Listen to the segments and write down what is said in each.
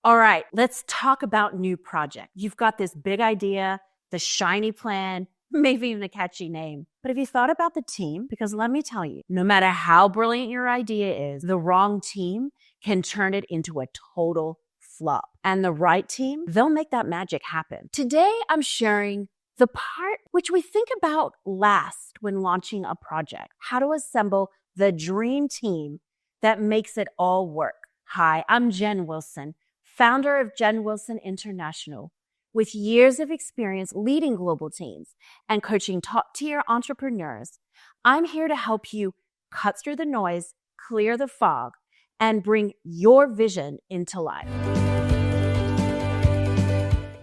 All right, let's talk about new project. You've got this big idea, the shiny plan, maybe even a catchy name. But have you thought about the team? Because let me tell you, no matter how brilliant your idea is, the wrong team can turn it into a total flop. And the right team, they'll make that magic happen. Today, I'm sharing the part which we think about last when launching a project, how to assemble the dream team that makes it all work. Hi, I'm Jen Wilson, founder of Jen Wilson International, with years of experience leading global teams and coaching top-tier entrepreneurs. I'm here to help you cut through the noise, clear the fog, and bring your vision into life.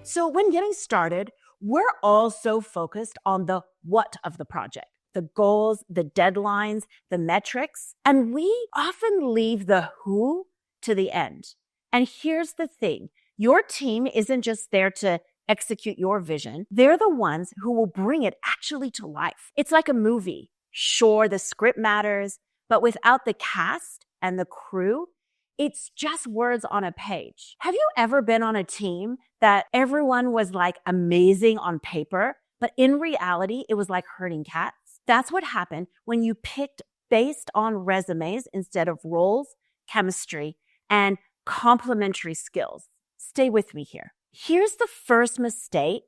So when getting started, we're all so focused on the what of the project, the goals, the deadlines, the metrics, and we often leave the who to the end. And here's the thing, your team isn't just there to execute your vision. They're the ones who will bring it actually to life. It's like a movie. Sure, the script matters, but without the cast and the crew, it's just words on a page. Have you ever been on a team that everyone was like amazing on paper, but in reality, it was like herding cats? That's what happened when you picked based on resumes instead of roles, chemistry, and complementary skills. Stay with me here. Here's the first mistake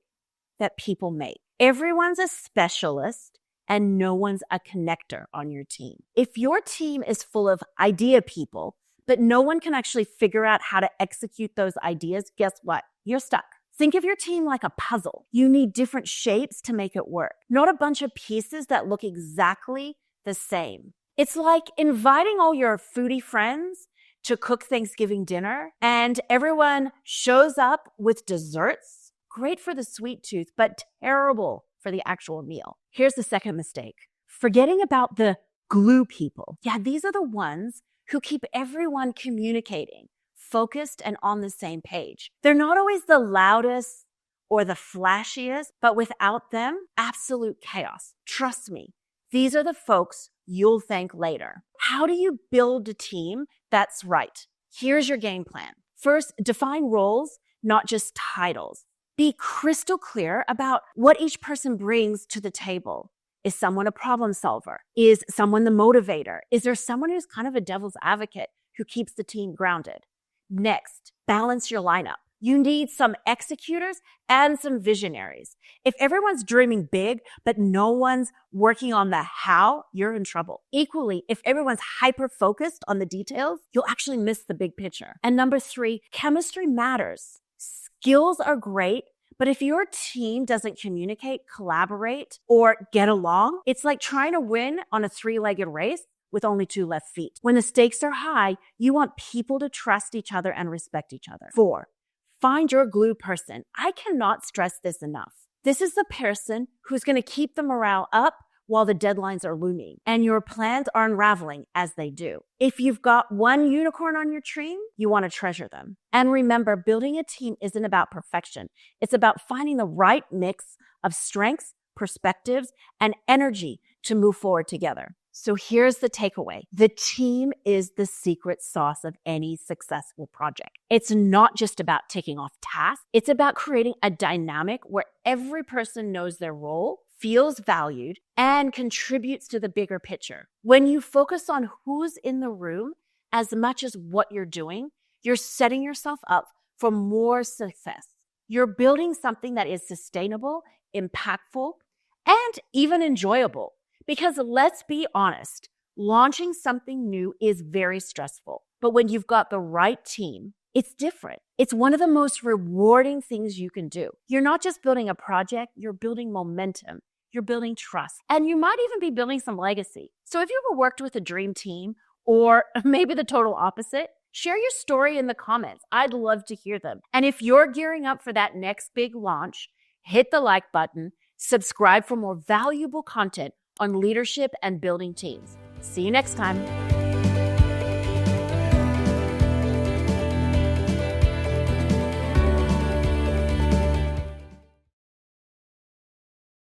that people make. Everyone's a specialist and no one's a connector on your team. If your team is full of idea people, but no one can actually figure out how to execute those ideas, guess what? You're stuck. Think of your team like a puzzle. You need different shapes to make it work, not a bunch of pieces that look exactly the same. It's like inviting all your foodie friends to cook Thanksgiving dinner and everyone shows up with desserts. Great for the sweet tooth, but terrible for the actual meal. Here's the second mistake. Forgetting about the glue people. Yeah, these are the ones who keep everyone communicating, focused and on the same page. They're not always the loudest or the flashiest, but without them, absolute chaos. Trust me, these are the folks you'll thank later. How do you build a team that's right? Here's your game plan. First, define roles, not just titles. Be crystal clear about what each person brings to the table. Is someone a problem solver? Is someone the motivator? Is there someone who's kind of a devil's advocate who keeps the team grounded? Next, balance your lineup. You need some executors and some visionaries. If everyone's dreaming big, but no one's working on the how, you're in trouble. Equally, if everyone's hyper-focused on the details, you'll actually miss the big picture. And number 3, chemistry matters. Skills are great, but if your team doesn't communicate, collaborate, or get along, it's like trying to win on a 3-legged race with only 2 left feet. When the stakes are high, you want people to trust each other and respect each other. 4, find your glue person. I cannot stress this enough. This is the person who's going to keep the morale up while the deadlines are looming and your plans are unraveling as they do. If you've got one unicorn on your team, you want to treasure them. And remember, building a team isn't about perfection. It's about finding the right mix of strengths, perspectives, and energy to move forward together. So here's the takeaway. The team is the secret sauce of any successful project. It's not just about ticking off tasks. It's about creating a dynamic where every person knows their role, feels valued, and contributes to the bigger picture. When you focus on who's in the room as much as what you're doing, you're setting yourself up for more success. You're building something that is sustainable, impactful, and even enjoyable. Because let's be honest, launching something new is very stressful. But when you've got the right team, it's different. It's one of the most rewarding things you can do. You're not just building a project, you're building momentum. You're building trust. And you might even be building some legacy. So if you ever worked with a dream team, or maybe the total opposite, share your story in the comments. I'd love to hear them. And if you're gearing up for that next big launch, hit the like button, subscribe for more valuable content on leadership and building teams. See you next time.